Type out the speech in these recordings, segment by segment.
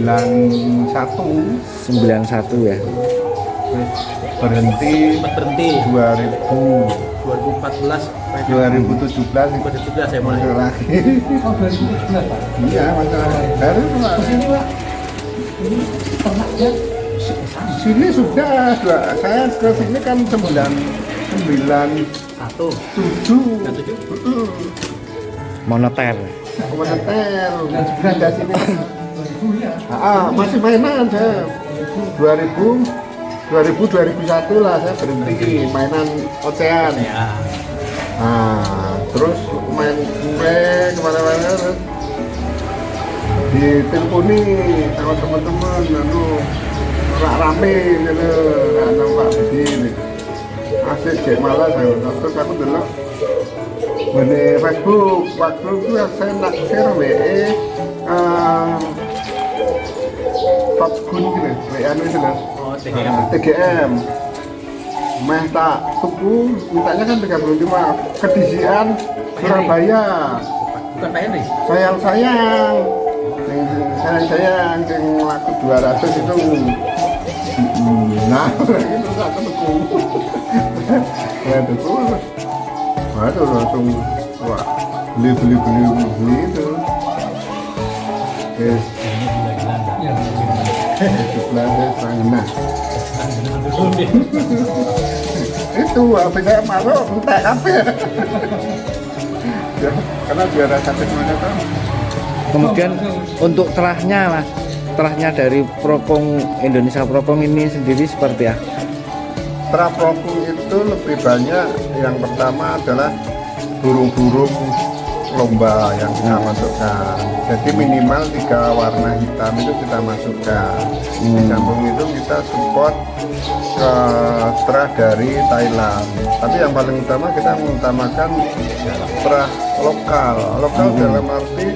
91 ya. Berhenti 2014 2017 saya mulai. lagi. Oh 2017 Pak. Iya, masalah baru Pak. Ini Pak, ini ternaknya Sini sudah, saya ke sini kan 97. Moneter. Komentar pindah sini. 2000 ya. Masih mainan saya 2001 lah saya berhenti mainan ocean. Terus main kemana-mana terus diteleponi sama teman-teman rame gitu, nampak begini asik cek malah saya terus aku dulu di Facebook waktu itu saya naksir Top Gun gitu, itu loh. TGM meh tak tuku mintanya kan 35 kedisian Surabaya. Bukan Pak Henry. Sayang yang laku 200 itu. Nah, itu aku tuku. Ya tuku. Wah, itu langsung beli itu. Yes. Belanja sangat. Itu habis saya masuk entah apa ya. Karena juara satu semuanya kan. Kemudian untuk terahnya Mas, terahnya dari Propong Indonesia Propong ini sendiri seperti apa? Terah Propong itu lebih banyak, yang pertama adalah burung-burung lomba yang kita masukkan. Jadi minimal 3 warna hitam itu kita masukkan. Di samping itu kita support ke terah dari Thailand. Tapi yang paling utama kita mengutamakan terah lokal. Lokal dalam arti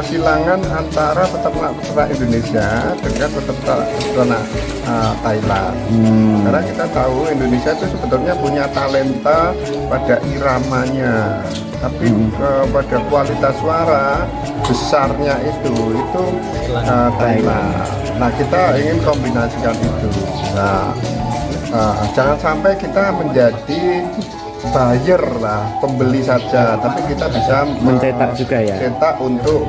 silangan antara peternak Indonesia dengan peternak Thailand. Karena kita tahu Indonesia itu sebetulnya punya talenta pada iramanya, tapi pada kualitas suara besarnya itu Thailand. Nah, kita ingin kombinasikan itu. Nah, jangan sampai kita menjadi buyer lah, pembeli saja, tapi kita bisa mencetak juga ya, cetak untuk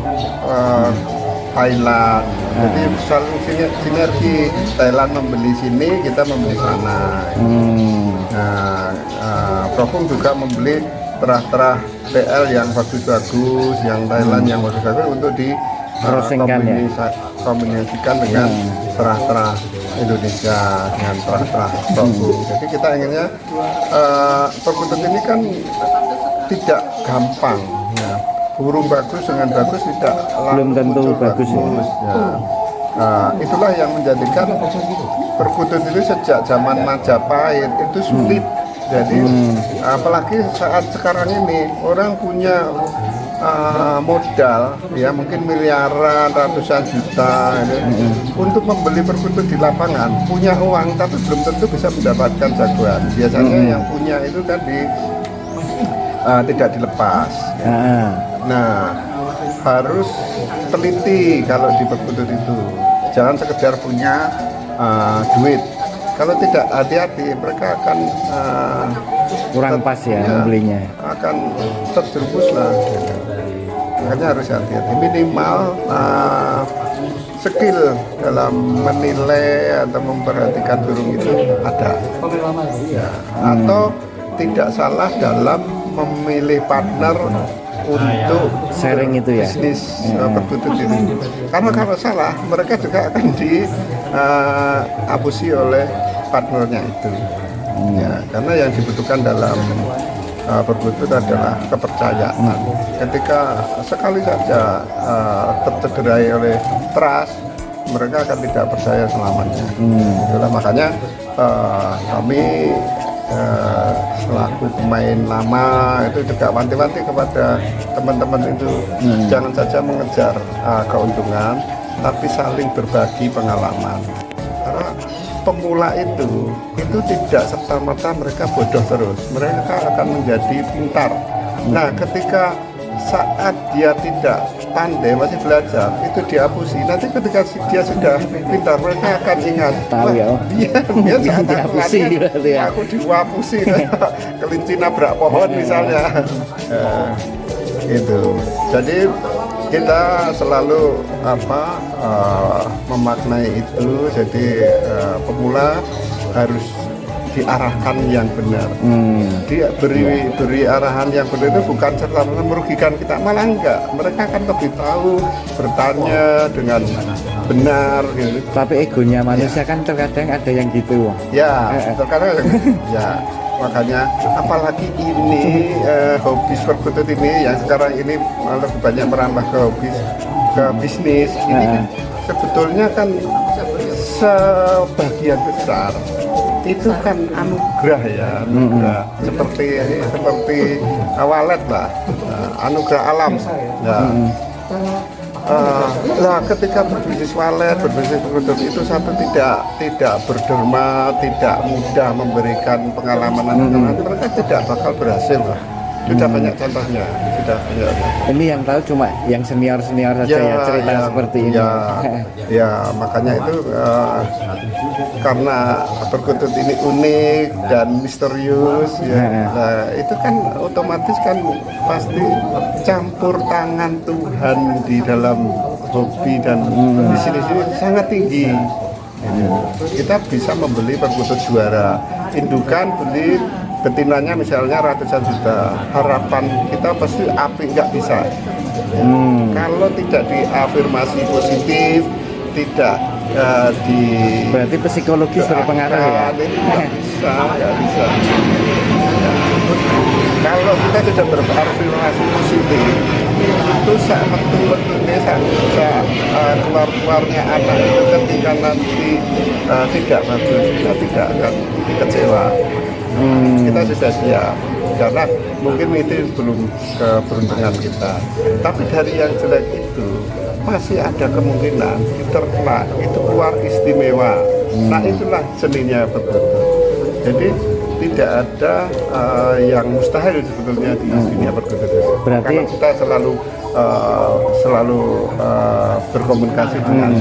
Thailand. Jadi saling sinergi, Thailand membeli sini, kita membeli sana. Propong juga membeli terah-terah TL yang bagus-bagus, yang Thailand yang bagus-bagus untuk di kombinasikan dengan terah-terah Indonesia dengan terah-terah Propong. Jadi kita inginnya perkutut ini kan tidak gampang ya. Burung bagus dengan bagus tidak belum tentu bagus ya. Itulah yang menjadikan perkutut itu sejak zaman Majapahit itu sulit. Jadi apalagi saat sekarang ini orang punya modal ya mungkin miliaran, ratusan juta untuk membeli perkutut di lapangan, punya uang tapi belum tentu bisa mendapatkan jagoan. Biasanya yang punya itu kan tidak dilepas. Nah, harus teliti kalau di perkutut itu. Jangan sekedar punya duit. Kalau tidak hati-hati, mereka akan kurang pas ya membelinya. Akan terjerumus lah. Makanya harus hati-hati. Minimal skill dalam menilai atau memperhatikan burung itu ada. Ya. Atau tidak salah dalam memilih partner untuk sharing itu ya, bisnis perkutut ini. Karena kalau salah, mereka juga akan diapusi oleh partnernya itu. Ya, karena yang dibutuhkan dalam perkutut adalah kepercayaan. Ketika sekali saja tercederai oleh trust, mereka akan tidak percaya selamanya. Itulah makanya kami selaku pemain lama itu juga wanti-wanti kepada teman-teman itu jangan saja mengejar keuntungan, tapi saling berbagi pengalaman. Karena pemula itu tidak serta-merta mereka bodoh terus, mereka akan menjadi pintar. Nah, ketika saat dia tidak pandai masih belajar itu dihapusi. Nanti ketika dia sudah pintar mereka akan ingat. Tahu "Wah, ya, oh. dia saat Dihapusi akuannya, berarti ya. aku dihapusi kelinci nabrak pohon misalnya. Itu. Jadi kita selalu memaknai itu. Jadi pemula harus diarahkan yang benar. Dia beri arahan yang benar itu bukan serta merugikan kita, malah enggak. Mereka akan lebih tahu bertanya dengan benar gitu. Tapi egonya manusia kan terkadang ada yang gitu. Ya, terkadang ya, makanya apalagi ini hobi perkutut ini yang sekarang ini lebih banyak merambah ke bisnis ini kan, sebetulnya kan sebagian besar itu kan anugerah ya, anugerah seperti walet lah, anugerah alam. Nah, ketika berbisnis walet, berbisnis perkutut itu satu tidak berderma, tidak mudah memberikan pengalaman, nanti mereka tidak bakal berhasil lah. Sudah banyak contohnya, sudah banyak. Ini yang tahu cuma yang senior saja ya cerita seperti ini. Ya, makanya itu karena perkutut ini unik dan misterius ya. Nah, itu kan otomatis kan pasti campur tangan Tuhan di dalam hobi dan di sini sangat tinggi. Kita bisa membeli perkutut juara, indukan beli betinanya misalnya ratusan juta. Harapan kita pasti api nggak bisa. Kalau tidak diafirmasi positif, tidak berarti psikologis berpengaruh ya? Nggak bisa. Kalau kita sudah berafirmasi positif, itu saat betul-betulnya saat keluarnya anak itu ketika nanti tidak bagus, kita tidak akan kecewa. Kita sudah siap karena mungkin itu belum keberuntungan kita, tapi dari yang jelek itu masih ada kemungkinan diternak itu keluar istimewa. Nah, itulah seninya perkutut. Jadi tidak ada yang mustahil sebetulnya di dunia perkutut. Berarti karena kita selalu berkomunikasi dengan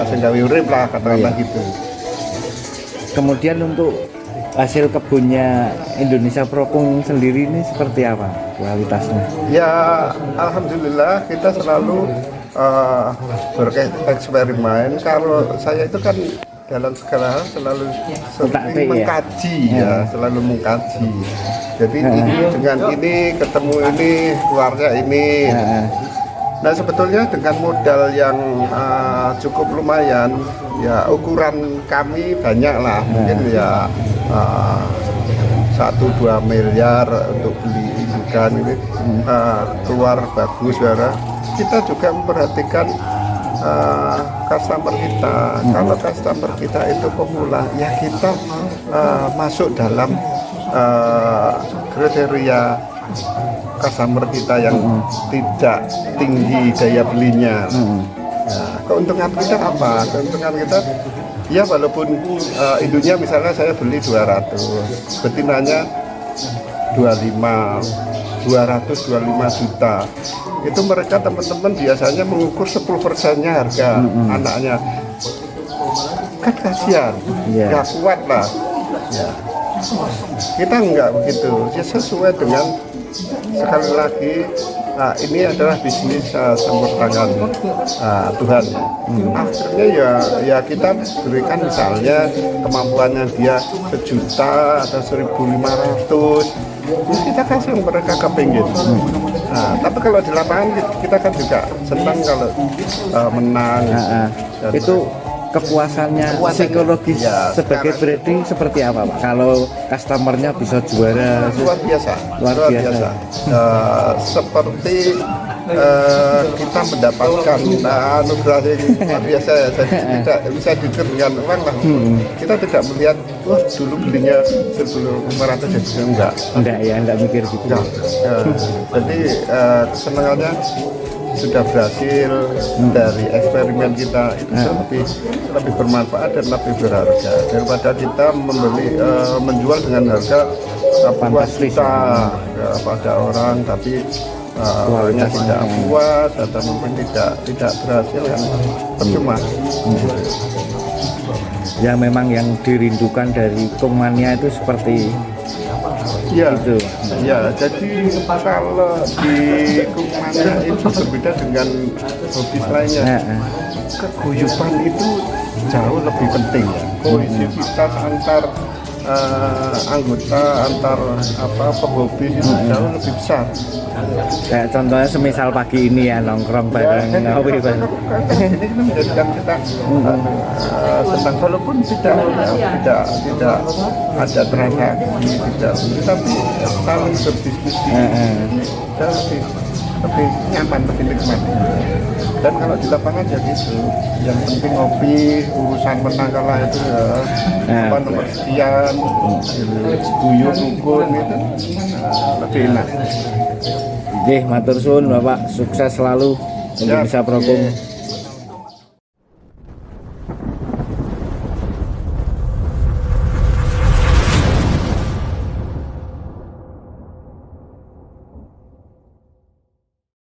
senggawi urip lah, katakanlah gitu. Kemudian untuk hasil kebunnya Indonesia Propung sendiri ini seperti apa kualitasnya? Ya, alhamdulillah kita selalu bereksperimen. Kalau saya itu kan dalam segala hal selalu mengkaji ya, selalu mengkaji. Jadi ini dengan ini ketemu ini keluarnya ini. Nah, sebetulnya dengan modal yang cukup lumayan, ya ukuran kami banyak lah, mungkin ya 1-2 miliar untuk beli indukan ini keluar bagus ya. Kita juga memperhatikan customer kita. Kalau customer kita itu pemula, ya kita masuk dalam kriteria customer kita yang tidak tinggi daya belinya. Nah, keuntungan kita apa? Keuntungan kita ya walaupun indunya misalnya saya beli 200, betinanya 225 juta. Itu mereka teman-teman biasanya mengukur 10%-nya harga anaknya. Kan kasihan, nggak kuat lah. Ya. Kita enggak begitu, ya sesuai dengan sekali lagi ini adalah bisnis campur tangan Tuhan. Akhirnya ya kita berikan misalnya kemampuannya dia 1 juta atau 1.500, ya kita kasih yang mereka kepingin. Tapi kalau di lapangan kita kan juga senang kalau menang. Itu kepuasannya psikologis ya, sebagai breeding seperti apa, Pak? Kalau customernya bisa juara luar biasa. Seperti kita mendapatkan anugerah yang luar biasa ya. Tidak bisa diukur dengan uang lah. Kita tidak melihat wah dulu belinya 1.500 jadi enggak mikir gitu. Jadi kesenangannya sudah berhasil dari eksperimen kita itu lebih bermanfaat dan lebih berharga daripada kita menjual dengan harga puluhan juta pada orang, tapi orangnya tidak puas atau mungkin tidak berhasil kan percuma. Ya memang yang dirindukan dari Kungmania itu seperti Ya, itu. ya. Jadi kalau di Kungmania itu berbeda dengan hobi lainnya. Keguyuban itu jauh lebih penting ya. Kohesivitas antar anggota, antar penghobi itu jauh lebih besar. Kayak contohnya semisal pagi ini ya nongkrong bareng ngopi bareng. Ini kan menjadikan kita senang walaupun tidak ada transaksi, tapi saling berdiskusi jauh lebih nyaman, lebih nikmat. Dan kalau di lapangan ya gitu, yang penting ngopi, urusan menang kalah itu ya nomor sekian, guyur rukun itu lebih enak. Oke, matur suwun Bapak, sukses selalu Indonesia Prokung.